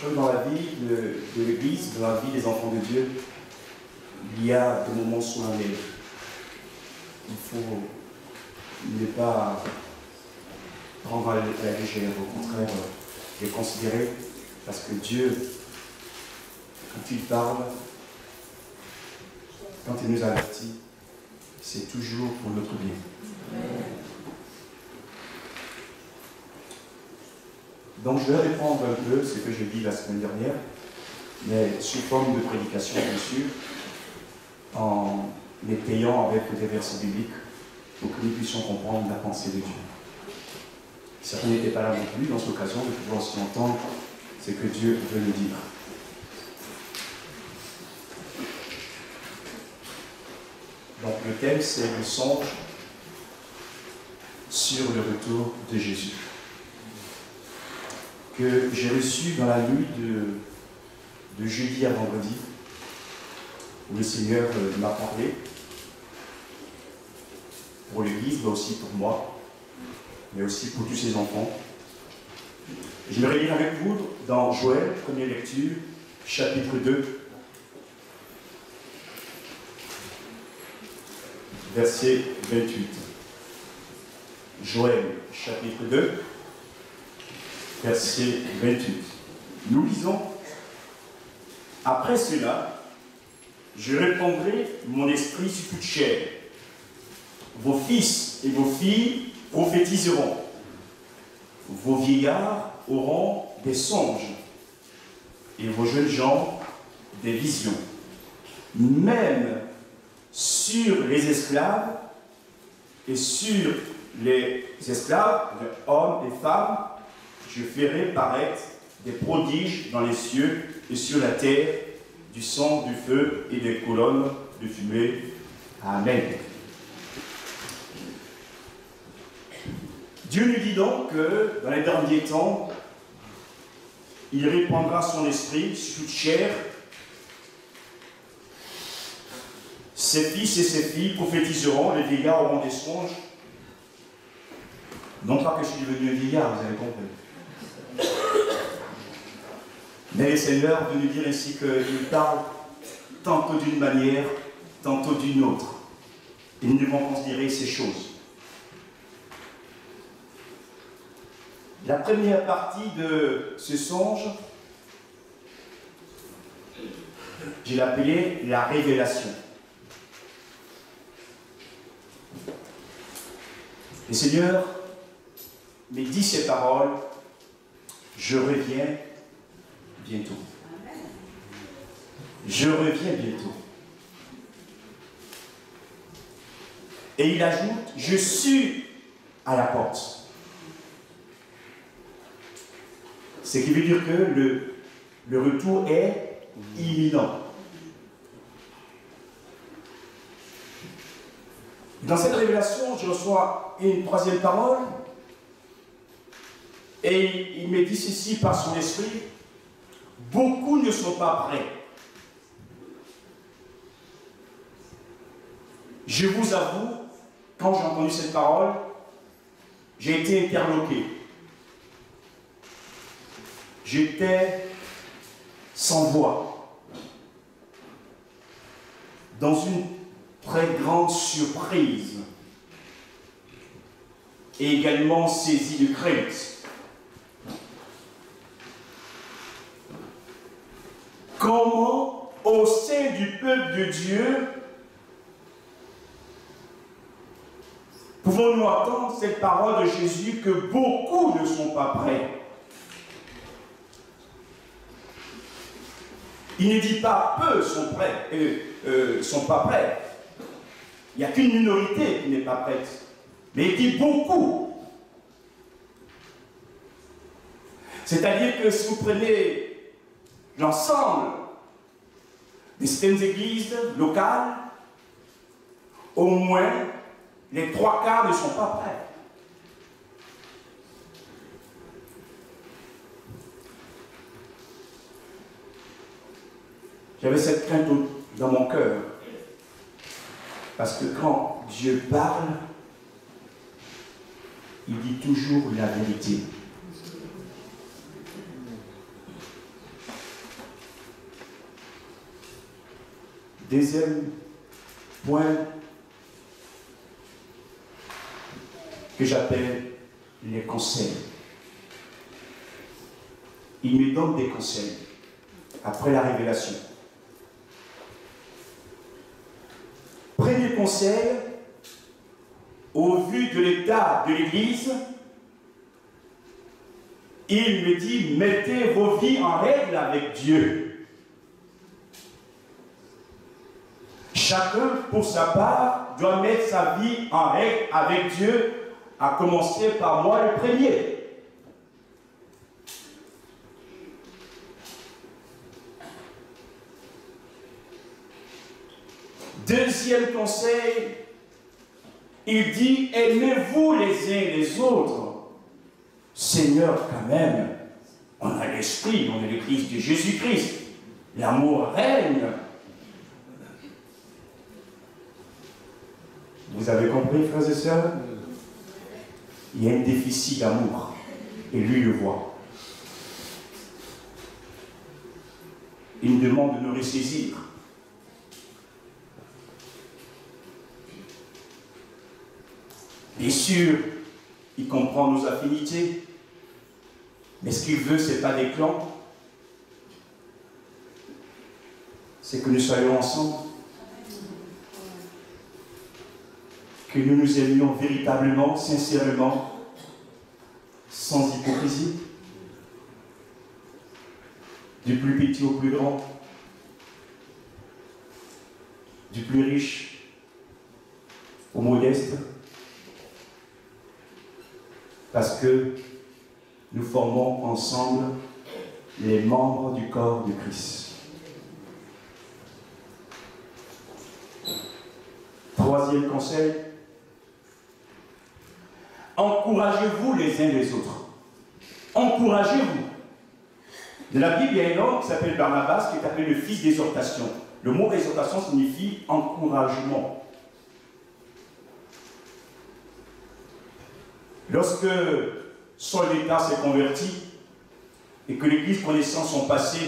crois que dans la vie de l'Église, dans la vie des enfants de Dieu, il y a des moments solennels. Il faut ne pas prendre à la légère, au contraire, les considérer, parce que Dieu, quand il parle, quand il nous avertit, c'est toujours pour notre bien. Donc je vais reprendre un peu ce que j'ai dit la semaine dernière, mais sous forme de prédication bien sûr, en étayant avec des versets bibliques pour que nous puissions comprendre la pensée de Dieu. Certains n'étaient pas là non plus dans cette occasion de pouvoir aussi entendre ce que Dieu veut nous dire. Donc le thème c'est le songe sur le retour de Jésus, que j'ai reçu dans la nuit de jeudi à vendredi, où le Seigneur m'a parlé, pour l'Église, mais aussi pour moi, mais aussi pour tous ses enfants. Je vais lire avec vous dans Joël, première lecture, chapitre 2, verset 28. Joël, chapitre 2, verset 28. Nous lisons: après cela, je répandrai mon esprit sur toute chair. Vos fils et vos filles prophétiseront. Vos vieillards auront des songes et vos jeunes gens des visions. Même sur les esclaves et sur les esclaves, hommes et femmes, je ferai paraître des prodiges dans les cieux et sur la terre, du sang, du feu et des colonnes de fumée. Amen. Dieu nous dit donc que dans les derniers temps, il répandra son esprit sur toute chair. Ses fils et ses filles prophétiseront, les vieillards auront des songes. Non pas que je suis devenu un vieillard, vous avez compris. Mais le Seigneur veut nous dire ainsi qu'il parle tantôt d'une manière, tantôt d'une autre. Et nous devons considérer ces choses. La première partie de ce songe, je l'ai appelée la révélation. Le Seigneur me dit ces paroles: je reviens bientôt. Je reviens bientôt. Et il ajoute: je suis à la porte. Ce qui veut dire que le retour est imminent. Dans cette révélation, je reçois une troisième parole, et il me dit ceci par son esprit: beaucoup ne sont pas prêts. Je vous avoue, quand j'ai entendu cette parole, j'ai été interloqué. J'étais sans voix, dans une très grande surprise, et également saisi de crainte. Comment, au sein du peuple de Dieu, pouvons-nous entendre cette parole de Jésus que beaucoup ne sont pas prêts? Il ne dit pas peu sont prêts, sont pas prêts. Il n'y a qu'une minorité qui n'est pas prête. Mais il dit beaucoup. C'est-à-dire que si vous prenez l'ensemble des certaines églises locales, au moins les 3/4 ne sont pas prêts. J'avais cette crainte dans mon cœur. Parce que quand Dieu parle, il dit toujours la vérité. Deuxième point que j'appelle les conseils. Il me donne des conseils après la révélation. Premier conseil, au vu de l'état de l'Église, il me dit, mettez vos vies en règle avec Dieu. Chacun, pour sa part, doit mettre sa vie en règle avec Dieu, à commencer par moi le premier. Deuxième conseil, il dit, aimez-vous les uns les autres. Seigneur, quand même, on a l'esprit, on est l'Église de Jésus-Christ. L'amour règne. Vous avez compris, frères et sœurs? Il y a un déficit d'amour. Et lui le voit. Il nous demande de nous ressaisir. Bien sûr, il comprend nos affinités. Mais ce qu'il veut, ce n'est pas des clans. C'est que nous soyons ensemble. Que nous nous aimions véritablement, sincèrement, sans hypocrisie. Du plus petit au plus grand. Du plus riche au modeste. Parce que nous formons ensemble les membres du corps de Christ. Troisième conseil, encouragez-vous les uns les autres. Encouragez-vous. Dans la Bible, il y a un homme qui s'appelle Barnabas, qui est appelé le fils d'exhortation. Le mot exhortation signifie encouragement. Lorsque Saul d'État s'est converti et que l'Église connaissant son passé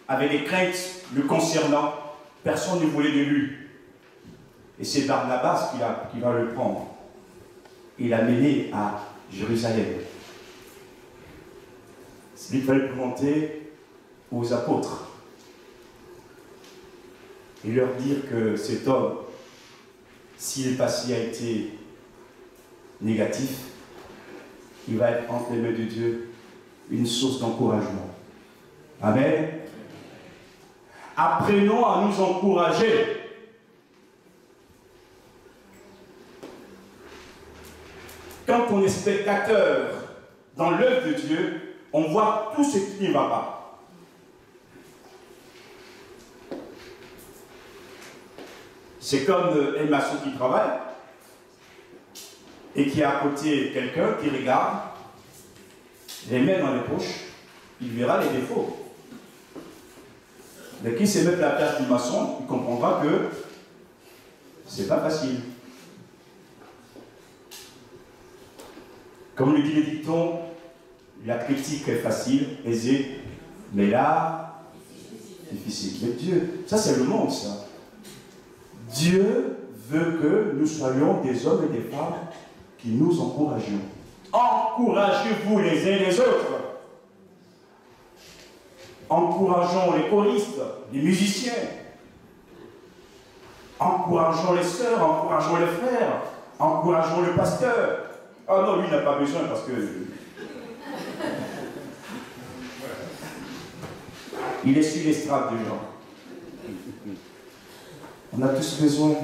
avait des craintes le concernant, personne ne voulait de lui. Et c'est Barnabas qui va le prendre et l'amener à Jérusalem. C'est lui qui va le présenter aux apôtres et leur dire que cet homme, si le passé a été négatif, il va être entre les mains de Dieu une source d'encouragement. Amen. Apprenons à nous encourager. Quand on est spectateur dans l'œuvre de Dieu, on voit tout ce qui ne va pas. C'est comme un maçon qui travaille et qui a à côté quelqu'un qui regarde, les mains dans les poches, il verra les défauts. Mais qui se met à la place du maçon, il comprendra que c'est pas facile. Comme le dit le dicton, la critique est facile, aisée, mais là, difficile. Mais Dieu, ça c'est le monde, ça. Dieu veut que nous soyons des hommes et des femmes qui nous encourageons. Encouragez-vous les uns les autres. Encourageons les choristes, les musiciens. Encourageons les sœurs, encourageons les frères, encourageons le pasteur. Ah non, lui n'a pas besoin parce que... il est sur l'estrade de gens. On a tous besoin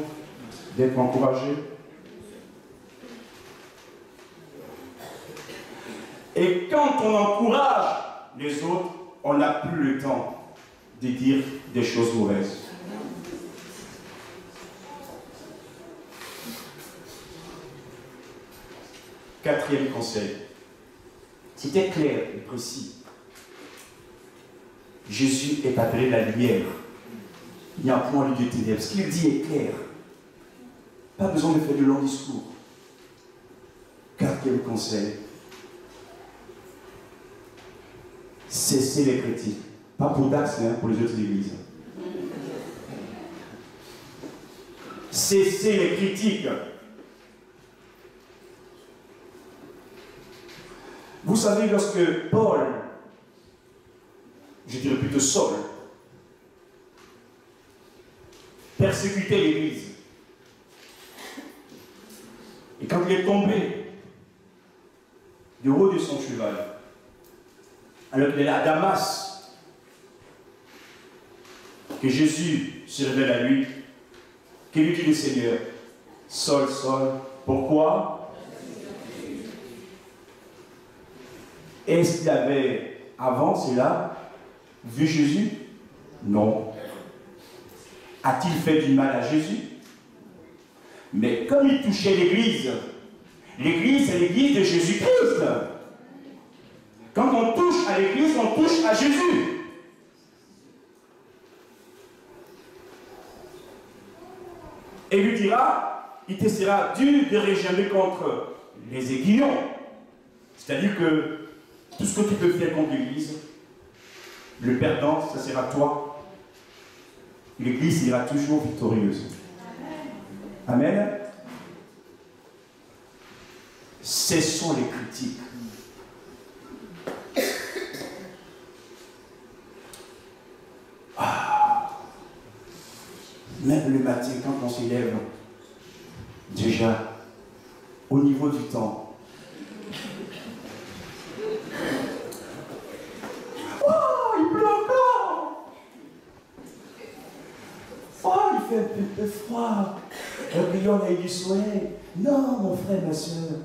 d'être encouragés. Et quand on encourage les autres, on n'a plus le temps de dire des choses mauvaises. Quatrième conseil. C'était clair et précis. Jésus est appelé la lumière. Il n'y a point lieu de ténèbres. Ce qu'il dit est clair. Pas besoin de faire de longs discours. Quatrième conseil. Cessez les critiques. Pas pour Dax, hein, pour les autres églises. Cessez les critiques. Vous savez, lorsque Paul, je dirais plutôt Saul, persécutait l'Église, et quand il est tombé du haut de son cheval, alors qu'il est à Damas, que Jésus se révèle à lui, que lui dit le Seigneur, Saul, Saul, pourquoi? Est-ce qu'il avait avant cela vu Jésus? Non. A-t-il fait du mal à Jésus? Mais comme il touchait l'Église, l'Église c'est l'Église de Jésus-Christ. Quand on touche à l'Église, on touche à Jésus. Et lui dira, il te sera dur de régimer contre les aiguillons. C'est-à-dire que tout ce que tu peux faire contre l'Église, le perdant, ça sera toi. L'Église sera toujours victorieuse. Amen. Cessons les critiques. Même le matin, quand on s'élève, déjà, au niveau du temps, il pleut encore. Oh, il fait un peu froid. Et on a eu du soleil. Non, mon frère, ma soeur,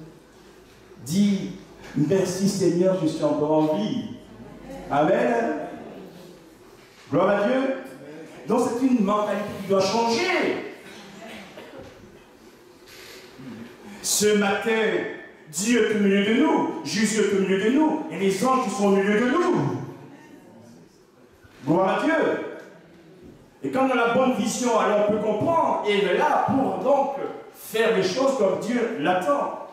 dis, merci Seigneur, je suis encore en vie. Amen. Gloire à Dieu. Donc c'est une mentalité qui doit changer. Ce matin, Dieu est au milieu de nous, Jésus est au milieu de nous, et les anges qui sont au milieu de nous. Gloire à Dieu. Et quand on a la bonne vision, alors on peut comprendre, et il est là pour donc faire les choses comme Dieu l'attend.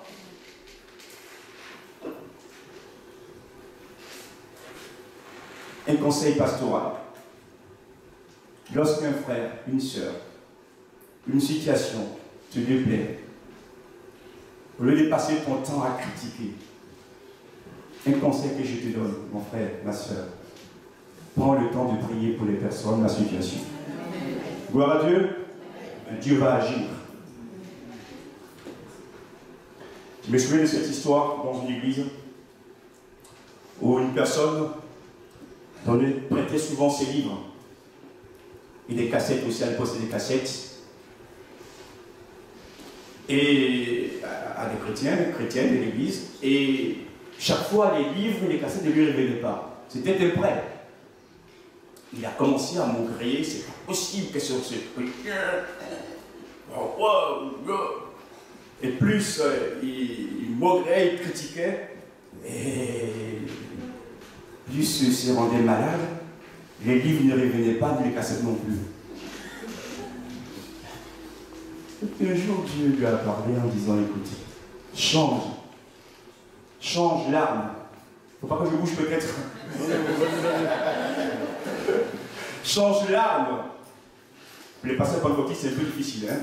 Un conseil pastoral. Lorsqu'un frère, une sœur, une situation te déplaît, au lieu de passer ton temps à critiquer, un conseil que je te donne, mon frère, ma sœur, prends le temps de prier pour les personnes, la situation. Gloire à Dieu, Dieu va agir. Je me souviens de cette histoire dans une église où une personne prêtait souvent ses livres et des cassettes aussi, elle postait des cassettes et à des chrétiens, des chrétiennes de l'église, et chaque fois les livres et les cassettes ne lui révélaient pas. C'était un prêt. Il a commencé à maugréer, c'est pas possible que ce et plus il maugréait, il critiquait, et plus il se rendait malade, les livres ne revenaient pas, mais les cassettes non plus. Et un jour, Dieu lui a parlé en disant, écoutez, change l'arme. Faut pas que je bouge peut-être. Change l'arme. Les pasteurs pentecôtistes, c'est un peu difficile, hein.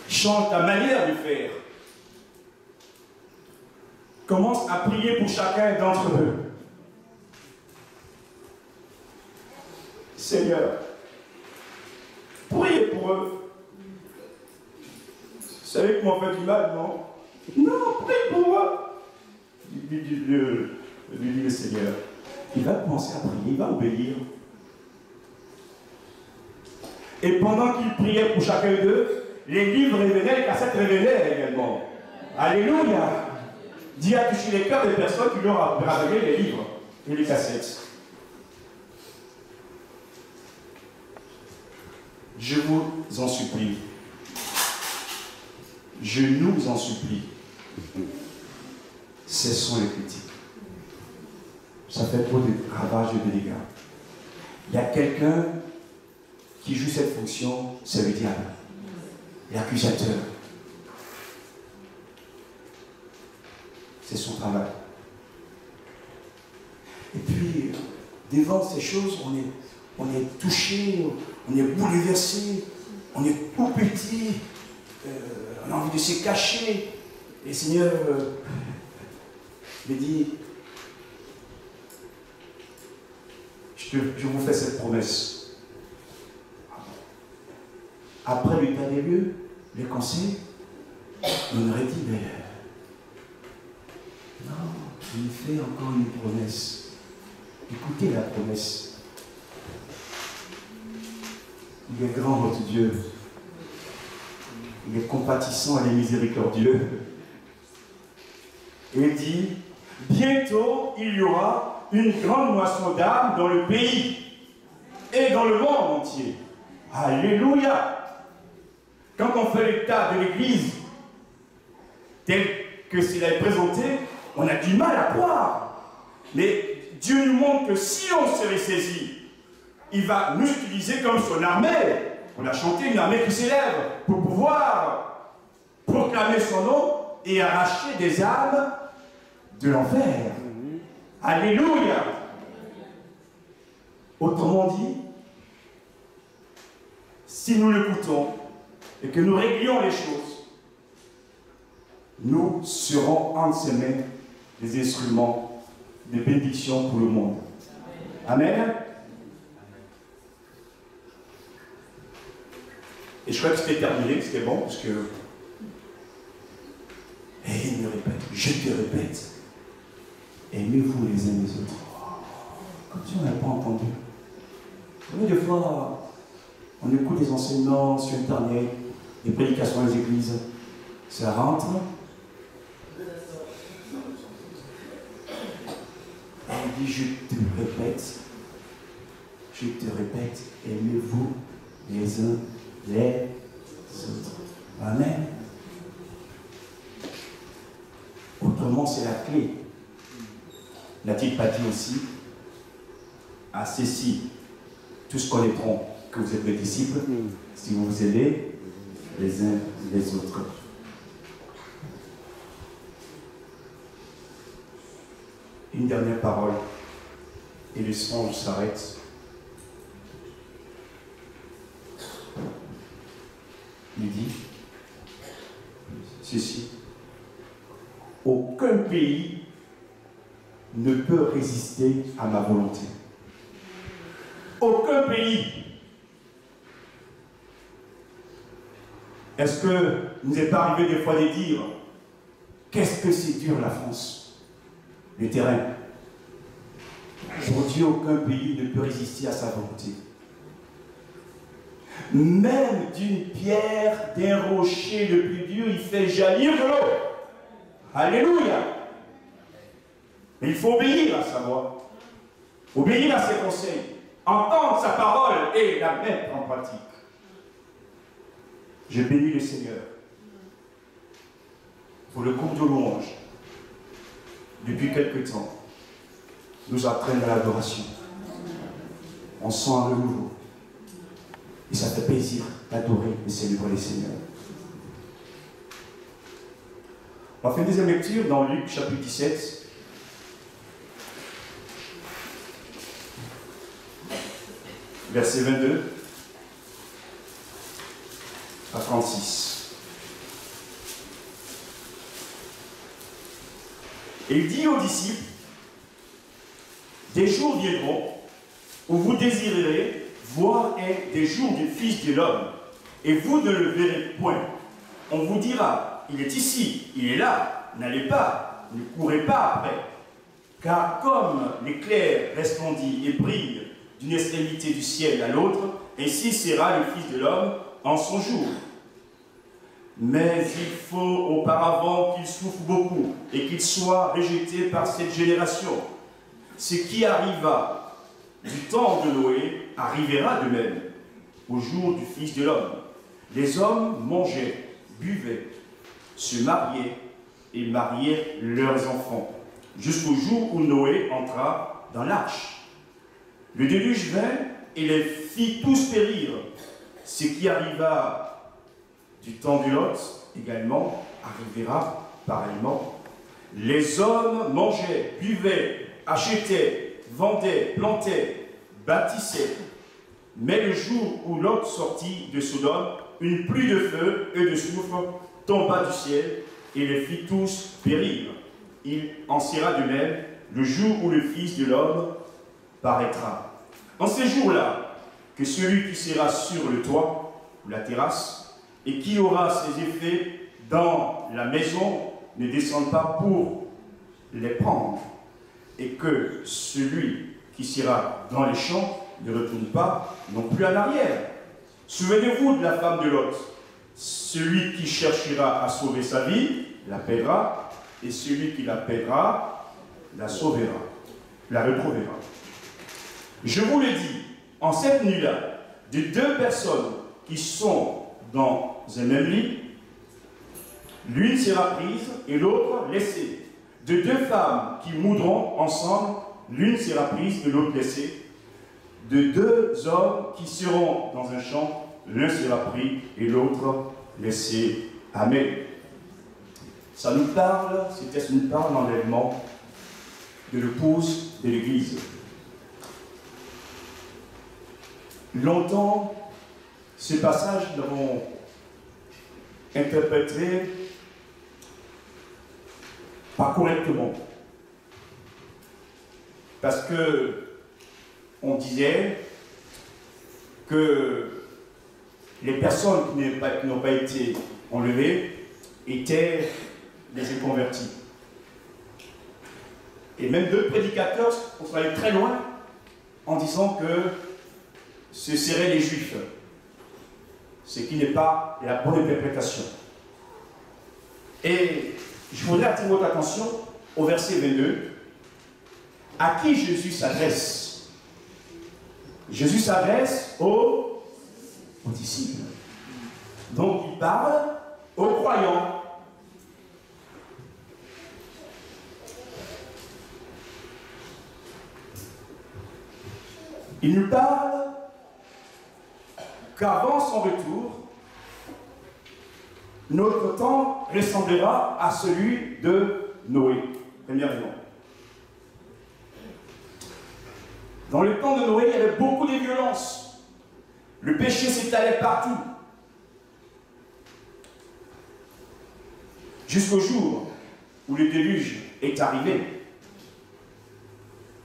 Change ta manière de faire. Commence à prier pour chacun d'entre eux. Seigneur, priez pour eux. Vous savez comment on fait du mal, non? Non, priez pour eux. Lui dit le Seigneur. Il va commencer à prier, il va obéir. Et pendant qu'il priait pour chacun d'eux, les livres révélaient, les cassettes révélaient également. Alléluia! Dieu a touché les cœurs des personnes qui lui ont révélé les livres et les cassettes. Je vous en supplie. Je nous en supplie. Cessons les critiques. Ça fait trop de ravages et de dégâts. Il y a quelqu'un qui joue cette fonction, c'est le diable, l'accusateur. C'est son travail. Et puis, devant ces choses, on est touché, on est bouleversé. on est tout petit, on a envie de se cacher. Et le Seigneur me dit, je vous fais cette promesse. Après l'état des lieux, les conseils, on aurait dit, mais non, il me fait encore une promesse. Écoutez la promesse. Il est grand, votre Dieu. Il est compatissant et miséricordieux. Et il dit, bientôt il y aura une grande moisson d'âmes dans le pays et dans le monde entier. Alléluia! Quand on fait l'état de l'Église tel que cela est présenté, on a du mal à croire. Mais Dieu nous montre que si on se ressaisit, il va nous utiliser comme son armée. On a chanté une armée qui s'élève pour pouvoir proclamer son nom et arracher des âmes de l'enfer. Alléluia! Autrement dit, si nous l'écoutons et que nous réglions les choses, nous serons entre ses mains des instruments de bénédiction pour le monde. Amen. Et je crois que c'était terminé, c'était bon, parce que... Et il me répète, je te répète, aimez-vous les uns les autres. Comme si on n'avait pas entendu. Vous savez, des fois, on écoute des enseignements sur Internet, des prédications dans les églises, ça rentre. Et il dit, je te répète, aimez-vous les uns les autres. Amen. Autrement, c'est la clé. N'a-t-il pas dit aussi, à ceci, tous connaîtront que vous êtes mes disciples, si vous vous aidez les uns les autres. Une dernière parole, et le songe s'arrête. Il dit ceci: aucun pays ne peut résister à ma volonté. Aucun pays. Est-ce que nous est pas arrivé des fois de dire, qu'est-ce que c'est dur la France, le terrain? Pour Dieu, aucun pays ne peut résister à sa volonté. Même d'une pierre, d'un rocher le plus dur, il fait jaillir de l'eau. Alléluia. Mais il faut obéir à sa voix, obéir à ses conseils, entendre sa parole et la mettre en pratique. Je bénis le Seigneur pour le groupe de louanges. Depuis quelque temps, nous entraîne à l'adoration. On sent un renouveau. Et ça fait plaisir d'adorer et célébrer le Seigneur. On va faire une deuxième lecture dans Luc chapitre 17. Verset 22 à 36. Et il dit aux disciples, des jours viendront où vous désirerez voir des jours du Fils de l'homme, et vous ne le verrez point. On vous dira, il est ici, il est là, n'allez pas, ne courez pas après. Car comme l'éclair resplendit et brille d'une extrémité du ciel à l'autre, ainsi sera le Fils de l'homme en son jour. Mais il faut auparavant qu'il souffre beaucoup et qu'il soit rejeté par cette génération. Ce qui arriva du temps de Noé arrivera de même au jour du Fils de l'homme. Les hommes mangeaient, buvaient, se mariaient et mariaient leurs enfants, jusqu'au jour où Noé entra dans l'arche. Le déluge vint et les fit tous périr. Ce qui arriva du temps de Lot également arrivera pareillement. Les hommes mangeaient, buvaient, achetaient, vendaient, plantaient, bâtissaient. Mais le jour où Lot sortit de Sodome, une pluie de feu et de soufre tomba du ciel et les fit tous périr. Il en sera de même le jour où le Fils de l'homme paraîtra. En ces jours-là, que celui qui sera sur le toit ou la terrasse et qui aura ses effets dans la maison ne descende pas pour les prendre, et que celui qui sera dans les champs ne retourne pas non plus en arrière. Souvenez-vous de la femme de Lot. Celui qui cherchera à sauver sa vie la perdra, et celui qui la perdra la sauvera, la retrouvera. Je vous le dis, en cette nuit-là, de deux personnes qui sont dans un même lit, l'une sera prise et l'autre laissée. De deux femmes qui moudront ensemble, l'une sera prise et l'autre laissée. De deux hommes qui seront dans un champ, l'un sera pris et l'autre laissé. Amen. Ça nous parle, ce texte nous parle d'enlèvement de l'épouse de l'Église. Longtemps, ce passage, nous l'avons interprété pas correctement. Parce que on disait que les personnes qui n'ont pas été enlevées étaient des inconvertis. Et même deux prédicateurs sont allés très loin en disant que ce seraient les Juifs. Ce qui n'est pas la bonne interprétation. Et je voudrais attirer votre attention au verset 22. À qui Jésus s'adresse? Jésus s'adresse aux disciples. Donc il parle aux croyants. Il nous parle qu'avant son retour, notre temps ressemblera à celui de Noé, premièrement. Dans le temps de Noé, il y avait beaucoup de violence. Le péché s'étalait partout. Jusqu'au jour où le déluge est arrivé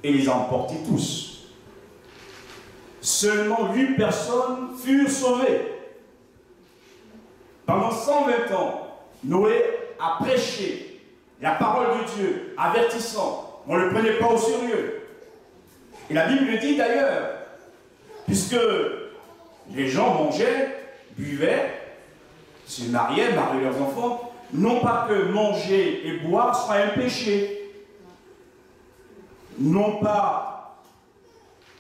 et les a emportés tous. Seulement 8 personnes furent sauvées. Pendant 120 ans, Noé a prêché la parole de Dieu, avertissant. On ne le prenait pas au sérieux. Et la Bible le dit d'ailleurs, puisque les gens mangeaient, buvaient, se mariaient leurs enfants, non pas que manger et boire soit un péché, non pas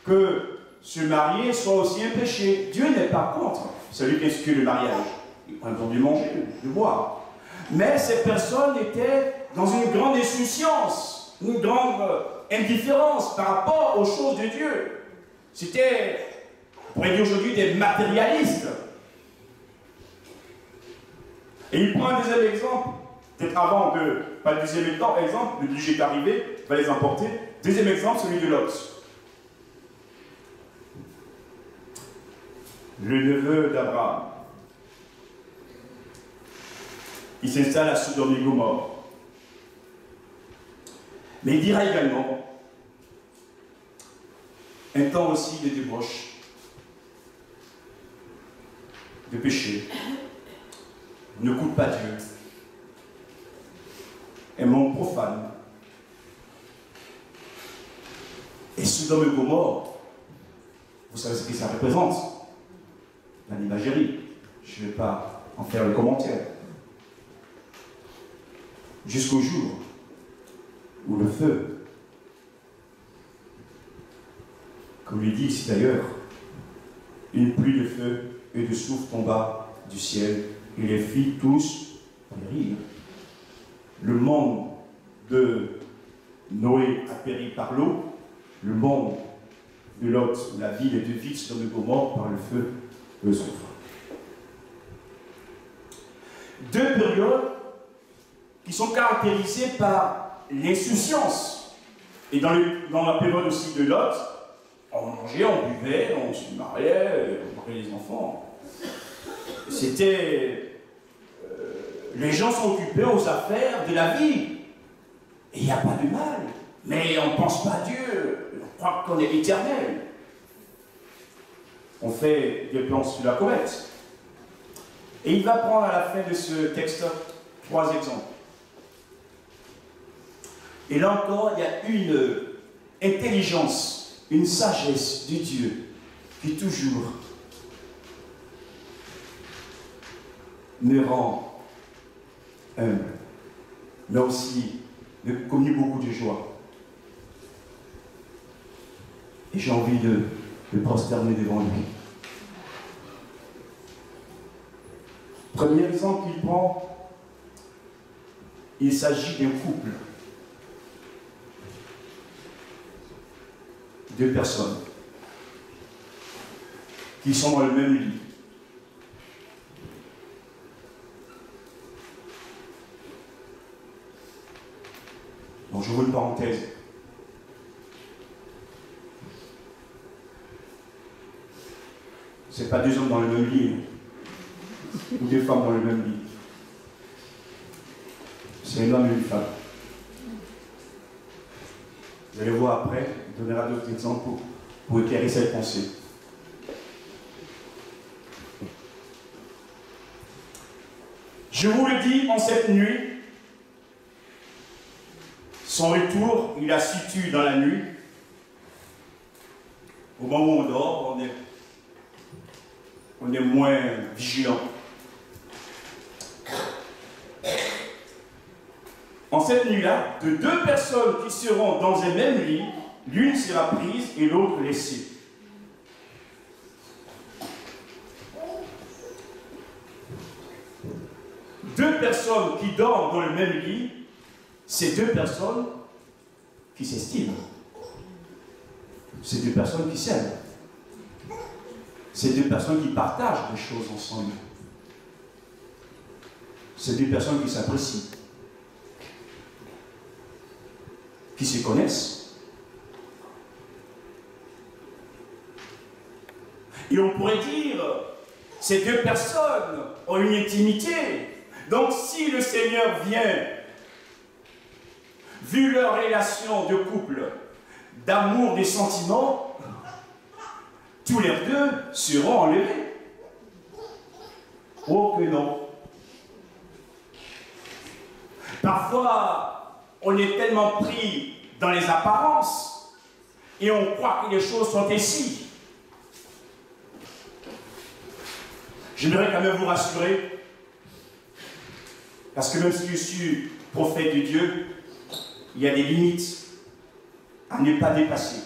que se marier soit aussi un péché. Dieu n'est pas contre celui qui exclut le mariage. On a entendu manger, de boire. Mais ces personnes étaient dans une grande insouciance, une grande indifférence par rapport aux choses de Dieu. C'était, on pourrait dire aujourd'hui, des matérialistes. Et il prend un deuxième exemple, peut-être avant de, pas le deuxième exemple, le déluge est arrivé, va les emporter. Deuxième exemple, celui de Lot. Le neveu d'Abraham. Il s'installe à Sodome et Gomorrhe. Mais il dira également un temps aussi de débauche, de péché, ne coûte pas Dieu, un monde profane. Et Sodome et Gomorrhe, vous savez ce que ça représente? La imagerie. Je ne vais pas en faire le commentaire. Jusqu'au jour où le feu, comme il dit ici d'ailleurs, une pluie de feu et de soufre tomba du ciel et les fit tous périr. Le monde de Noé a péri par l'eau, le monde de Lot, la ville et de villes Sodome et Gomorrhe par le feu et le soufre. Deux périodes qui sont caractérisées par l'insouciance. Et dans la période aussi de Lot, on mangeait, on buvait, on se mariait, on mariait les enfants. c'était... les gens sont occupés aux affaires de la vie. Et il n'y a pas de mal. Mais on ne pense pas à Dieu. On croit qu'on est éternel. On fait des plans sur la comète. Et il va prendre à la fin de ce texte 3 exemples. Et là encore, il y a une intelligence, une sagesse de Dieu qui toujours me rend humble, mais aussi me communique beaucoup de joie. Et j'ai envie de prosterner devant lui. Premier exemple qu'il prend, il s'agit d'un couple. 2 personnes qui sont dans le même lit. Donc je vous une parenthèse. Ce n'est pas 2 hommes dans le même lit, ou 2 femmes dans le même lit. C'est un homme et une femme. Vous allez voir après, il donnera d'autres exemples pour éclairer cette pensée. Je vous le dis, en cette nuit, son retour, il la situe dans la nuit. Au moment où on dort, on est moins vigilant. En cette nuit-là, de 2 personnes qui seront dans un même lit, l'une sera prise et l'autre laissée. Deux personnes qui dorment dans le même lit, c'est 2 personnes qui s'estiment. C'est 2 personnes qui s'aiment. C'est 2 personnes qui partagent des choses ensemble. C'est 2 personnes qui s'apprécient, qui se connaissent. Et on pourrait dire, ces 2 personnes ont une intimité. Donc si le Seigneur vient, vu leur relation de couple, d'amour, des sentiments, tous les 2 seront enlevés. Oh que non. Parfois, on est tellement pris dans les apparences et on croit que les choses sont ici. J'aimerais quand même vous rassurer, parce que même si je suis prophète de Dieu, il y a des limites à ne pas dépasser.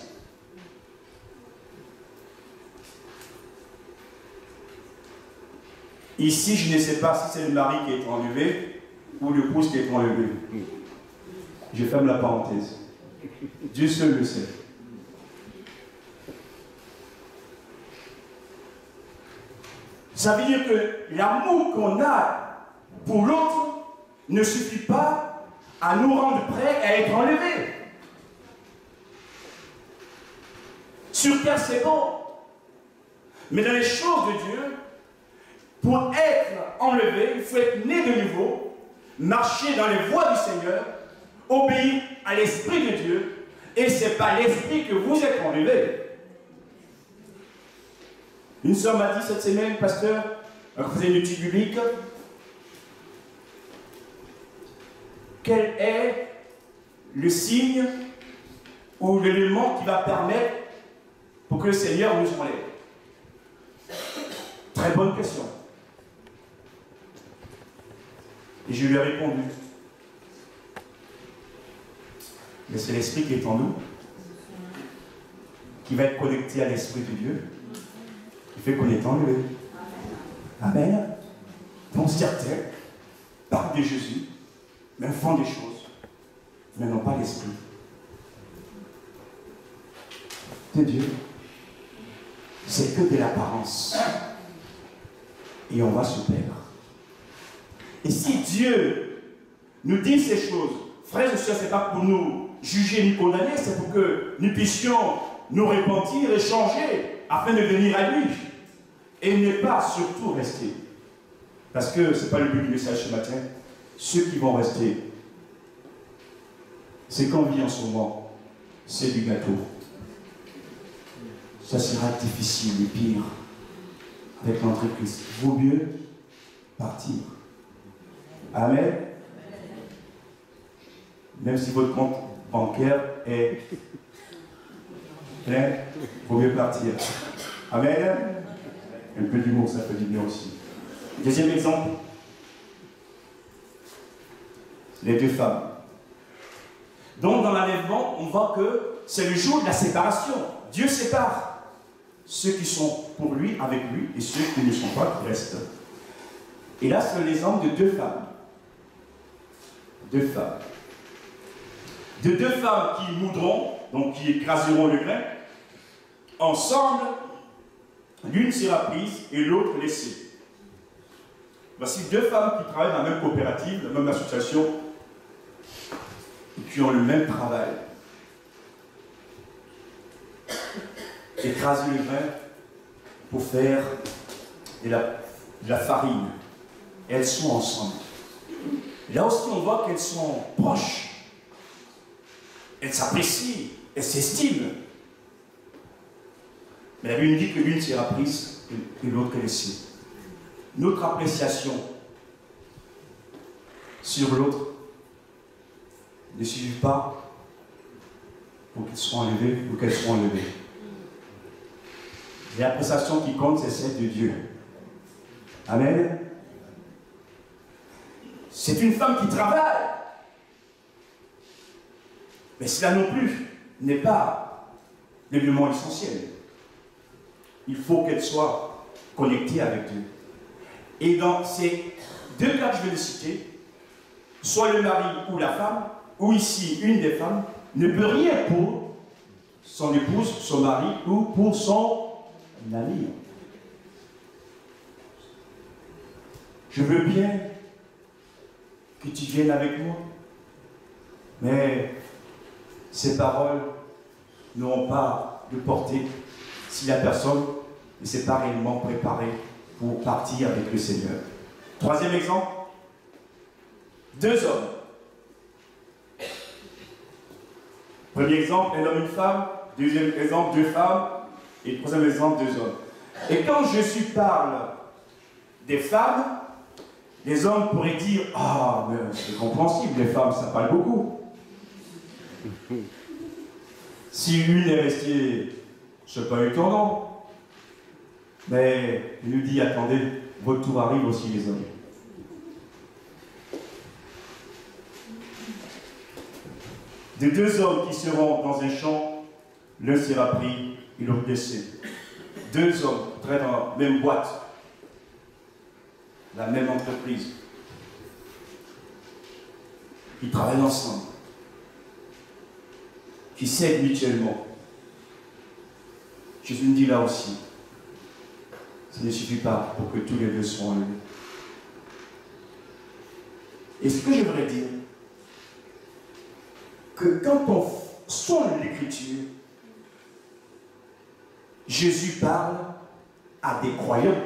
Ici, je ne sais pas si c'est le mari qui est enlevé ou l'épouse qui est enlevée. Je ferme la parenthèse. Dieu seul le sait. Ça veut dire que l'amour qu'on a pour l'autre ne suffit pas à nous rendre prêts à être enlevés. Sur terre, c'est bon. Mais dans les choses de Dieu, pour être enlevé, il faut être né de nouveau, marcher dans les voies du Seigneur, obéir à l'Esprit de Dieu, et ce n'est pas l'Esprit que vous êtes enlevé. Une sœur m'a dit cette semaine, pasteur, elle faisait une étude biblique, quel est le signe ou l'élément qui va permettre pour que le Seigneur nous enlève? Très bonne question. Et je lui ai répondu, mais c'est l'Esprit qui est en nous, qui va être connecté à l'Esprit de Dieu, qui fait qu'on est enlevé. Amen. Donc certains parlent de Jésus, mais font des choses, mais n'ont pas l'Esprit de Dieu. C'est que de l'apparence. Et on va se perdre. Et si Dieu nous dit ces choses, frères et sœurs, ce n'est pas pour nous juger ni condamner, c'est pour que nous puissions nous repentir et changer afin de venir à lui. Et ne pas surtout rester Parce que ce n'est pas le but du message ce matin. Ceux qui vont rester, c'est qu'on vit en ce moment, c'est du gâteau. Ça sera difficile et pire avec l'entreprise. Il vaut mieux partir. Amen. Même si votre compte bancaire est plein, il vaut mieux partir. Amen. Un peu d'humour, ça fait du bien aussi. Deuxième exemple, les deux femmes. Donc dans l'enlèvement, on voit que c'est le jour de la séparation. Dieu sépare ceux qui sont pour lui, avec lui, et ceux qui ne sont pas, qui restent. Et là, c'est l'exemple de deux femmes. Deux femmes. De deux femmes qui moudront, donc qui écraseront le grain, ensemble, l'une sera prise et l'autre laissée. Voici deux femmes qui travaillent dans la même coopérative, la même association, et qui ont le même travail. Écraser le grain pour faire de la farine. Et elles sont ensemble. Et là aussi, on voit qu'elles sont proches. Elles s'apprécient, elles s'estiment. Mais la Bible dit que l'une sera prise et l'autre laissée. Notre appréciation sur l'autre ne suffit pas pour qu'ils soient enlevés ou qu'elles soient enlevées. L'appréciation qui compte, c'est celle de Dieu. Amen. C'est une femme qui travaille. Mais cela non plus n'est pas l'élément essentiel. Il faut qu'elle soit connectée avec Dieu. Et dans ces deux cas que je vais le citer, soit le mari ou la femme, ou ici une des femmes, ne peut rien pour son épouse, son mari ou pour son ami. Je veux bien que tu viennes avec moi, mais ces paroles n'auront pas de portée si la personne ne s'est pas réellement préparée pour partir avec le Seigneur. Troisième exemple, deux hommes. Premier exemple, un homme, une femme. Deuxième exemple, deux femmes. Et troisième exemple, deux hommes. Et quand je parle des femmes, les hommes pourraient dire « Ah, mais c'est compréhensible, les femmes, ça parle beaucoup. » Si l'une est restée, je ne sais pas eu ton nom. Mais il nous dit, attendez, votre tour arrive aussi, les hommes. De deux hommes qui seront dans un champ, l'un sera pris et l'autre laissé. Deux hommes travaillent dans la même boîte, la même entreprise. Ils travaillent ensemble, qui s'aident mutuellement. Jésus nous dit là aussi, ça ne suffit pas pour que tous les deux soient enlevés. Et ce que j'aimerais dire, que quand on sonde l'Écriture, Jésus parle à des croyants.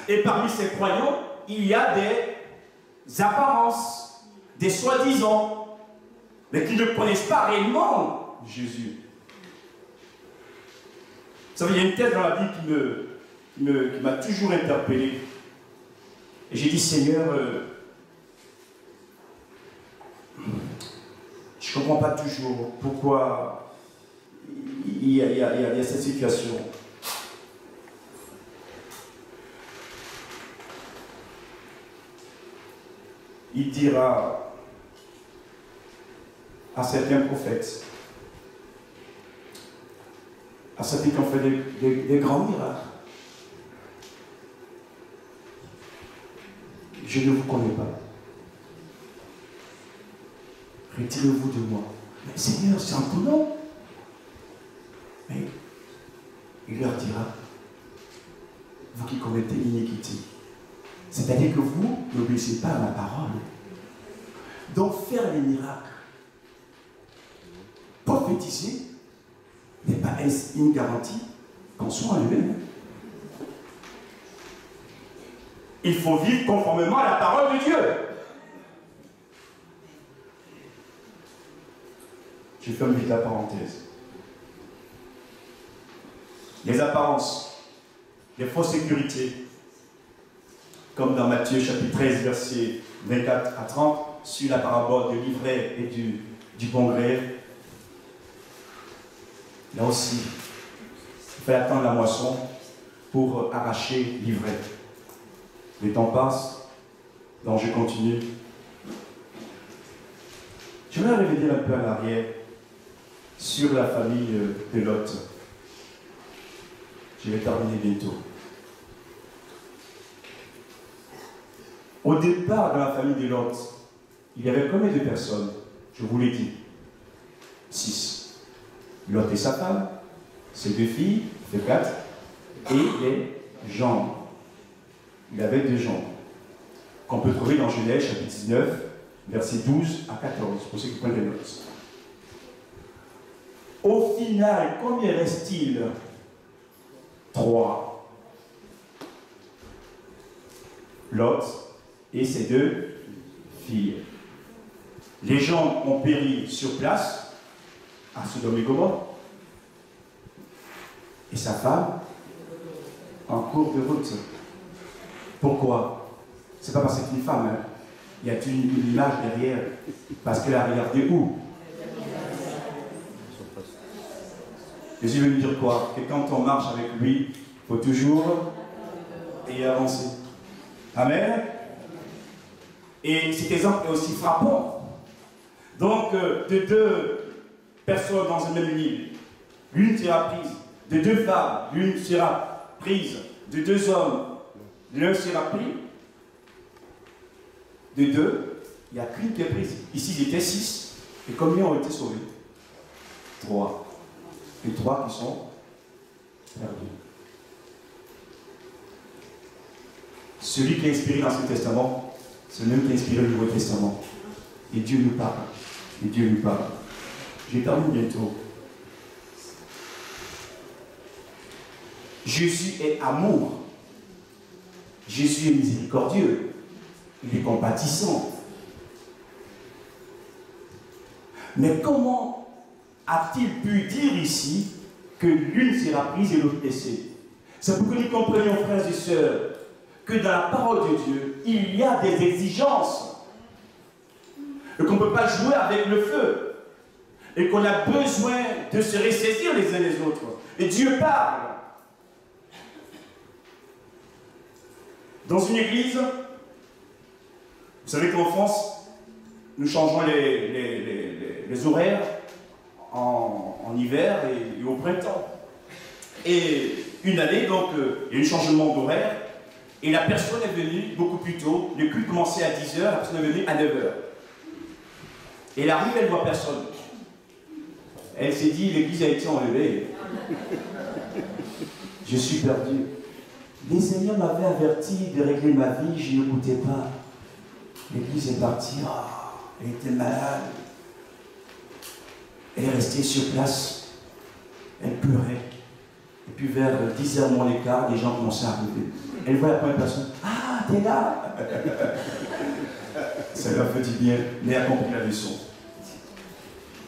Et parmi ces croyants, il y a des apparences, des soi-disant, mais qui ne connaissent pas réellement Jésus. Vous savez, il y a une thèse dans la Bible qui m'a toujours interpellé. Et j'ai dit, Seigneur, je ne comprends pas toujours pourquoi il y a cette situation. Il dira à certains prophètes, à certains qui ont fait des grands miracles, je ne vous connais pas. Retirez-vous de moi. Mais Seigneur, c'est en ton nom. Mais il leur dira, vous qui commettez l'iniquité, c'est-à-dire que vous n'obéissez pas à ma parole. Donc faire les miracles, prophétiser, n'est pas une garantie qu'on soit lui-même. Il faut vivre conformément à la parole de Dieu. Je ferme vite la parenthèse. Les apparences, les fausses sécurités, comme dans Matthieu chapitre 13, versets 24 à 30, sur la parabole de l'ivraie et du bon gré. Là aussi, il faut attendre la moisson pour arracher l'ivraie. Le temps passe, donc je continue. Je vais revenir un peu en arrière sur la famille de Lot. Je vais terminer bientôt. Au départ de la famille de Lot, il y avait combien de personnes? Je vous l'ai dit. 6. Lot et sa femme, ses 2 filles, de 4, et les jambes. Il avait 2 jambes, qu'on peut trouver dans Genèse chapitre 19, versets 12 à 14, pour ceux qui prennent des notes. Au final, combien reste-t-il? 3. Lot et ses 2 filles. Les gens ont péri sur place, à Sodome et Gomorrhe, et sa femme en cours de route. Pourquoi? C'est pas parce que c'est une femme, hein. Il y a une image derrière, parce qu'elle a regardé où? Jésus veut nous dire quoi? Que quand on marche avec lui, il faut toujours y avancer. Amen. Et cet exemple est aussi frappant. Donc, de 2 personnes dans une même île, l'une sera prise. De 2 femmes, l'une sera prise. De 2 hommes, l'un sera pris. De 2, il n'y a qu'une qui est prise. Ici, il était 6. Et combien ont été sauvés? 3. Et 3 qui sont perdus. Celui qui est inspiré dans l'Ancien Testament, c'est le même qui a inspiré le Nouveau Testament. Et Dieu nous parle. Et Dieu nous parle. Je termine bientôt. Jésus est amour. Jésus est miséricordieux. Il est compatissant. Mais comment a-t-il pu dire ici que l'une sera prise et l'autre laissée? C'est pour que nous comprenions, frères et sœurs, que dans la parole de Dieu, il y a des exigences. Et qu'on ne peut pas jouer avec le feu. Et qu'on a besoin de se ressaisir les uns les autres. Et Dieu parle. Dans une église, vous savez qu'en France, nous changeons les horaires en hiver et au printemps. Et une année, donc, il y a eu un changement d'horaire, et la personne est venue beaucoup plus tôt. Le culte commençait à 10 h, la personne est venue à 9 h. Et elle arrive, elle ne voit personne. Elle s'est dit, l'église a été enlevée. Je suis perdu. Les Seigneurs m'avaient averti de régler ma vie, je n'écoutais pas. L'église est partie, elle était malade. Elle est restée sur place. Elle pleurait. Et puis vers 10 h moins les quarts, les gens commençaient à arriver. Elle voit la première personne. Ah, t'es là. Ça leur fait du bien, mais elle a compris la leçon.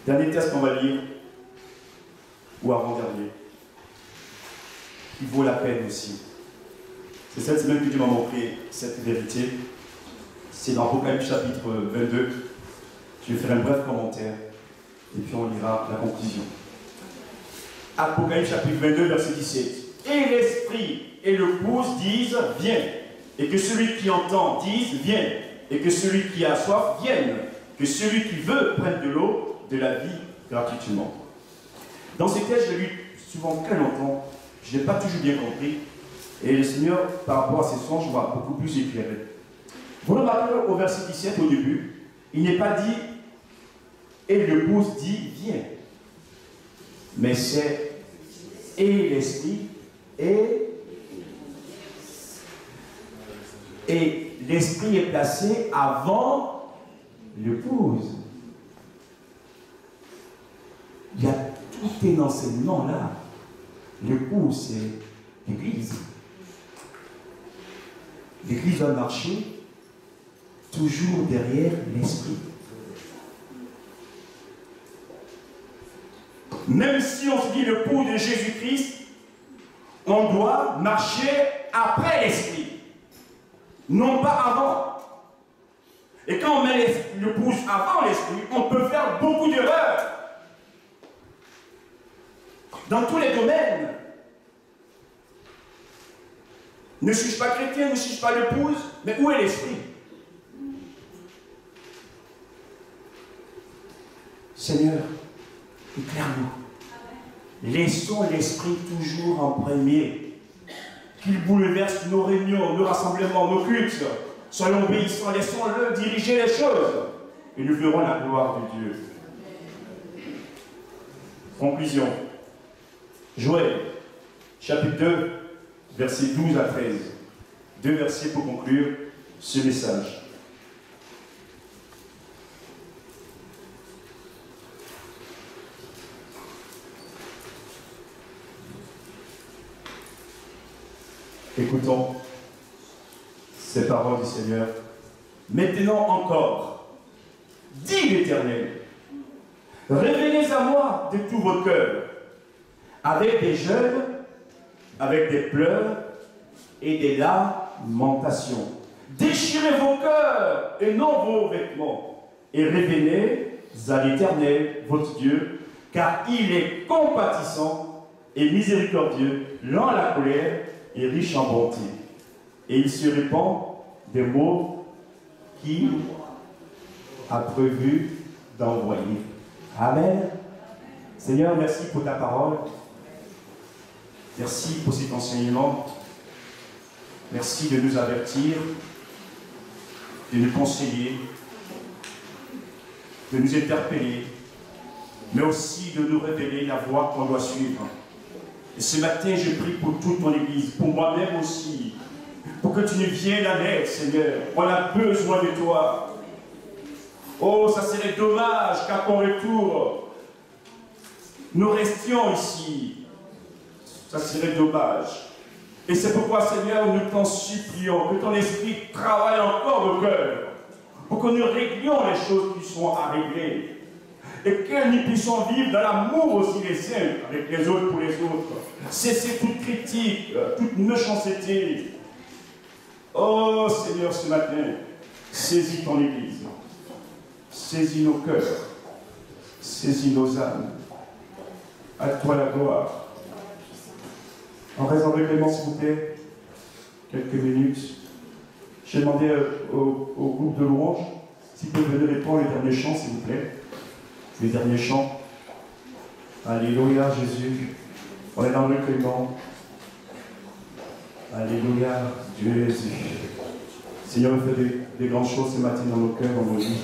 Dernier texte qu'on va lire, ou avant-dernier, qui vaut la peine aussi. C'est cette semaine que Dieu m'a montré cette vérité. C'est dans Apocalypse chapitre 22. Je vais faire un bref commentaire et puis on lira la conclusion. Apocalypse chapitre 22, verset 17. Et l'Esprit et l'épouse disent, viens. Et que celui qui entend dise, viens. Et que celui qui a soif vienne. Que celui qui veut prenne de l'eau de la vie gratuitement. Dans ces textes, je l'ai lu souvent très longtemps. Je n'ai pas toujours bien compris. Et le Seigneur, par rapport à ces songes, va beaucoup plus éclairer. Vous remarquez au verset 17, au début, il n'est pas dit « et l'épouse dit « viens ». Mais c'est « et l'Esprit et l'Esprit est placé avant l'épouse. Il y a tout un enseignement là. L'époux, c'est l'Église. L'Église doit marcher toujours derrière l'Esprit. Même si on se dit l'époux de Jésus-Christ, on doit marcher après l'Esprit, non pas avant. Et quand on met l'épouse avant l'Esprit, on peut faire beaucoup d'erreurs. Dans tous les domaines. Ne suis-je pas chrétien, ne suis-je pas l'épouse, mais où est l'Esprit? Seigneur, éclaire-nous. Laissons l'Esprit toujours en premier. Qu'il bouleverse nos réunions, nos rassemblements, nos cultes. Soyons obéissants, laissons-le diriger les choses. Et nous verrons la gloire de Dieu. Conclusion. Joël, chapitre 2, versets 12 à 13. Deux versets pour conclure ce message. Écoutons ces paroles du Seigneur. Maintenant encore, dit l'Éternel, révélez à moi de tout votre cœur, avec des jeûnes, avec des pleurs et des lamentations. Déchirez vos cœurs et non vos vêtements, et revenez à l'Éternel, votre Dieu, car il est compatissant et miséricordieux, lent à la colère et riche en bonté. Et il se répand des mots qu'il a prévu d'envoyer. Amen. Seigneur, merci pour ta parole. Merci pour cet enseignement. Merci de nous avertir, de nous conseiller, de nous interpeller, mais aussi de nous révéler la voie qu'on doit suivre. Et ce matin, je prie pour toute ton Église, pour moi-même aussi, pour que tu nous viennes à l'aide, Seigneur. On a besoin de toi. Oh, ça serait dommage qu'à ton retour, nous restions ici. Ça serait dommage. Et c'est pourquoi, Seigneur, nous t'en supplions que ton esprit travaille encore nos cœurs, pour que nous réglions les choses qui sont à régler. Et que nous puissions vivre dans l'amour aussi les uns avec les autres pour les autres. Cesser toute critique, toute méchanceté. Oh Seigneur, ce matin, saisis ton Église. Saisis nos cœurs. Saisis nos âmes. À toi la gloire. En raison de Clément, s'il vous plaît, quelques minutes. J'ai demandé au groupe de louanges s'ils peuvent venir répondre les derniers chants, s'il vous plaît. Les derniers chants. Alléluia, Jésus. On est dans le Clément. Alléluia, Dieu Jésus. Seigneur, fais des grandes choses ce matin dans nos cœurs, dans nos vies.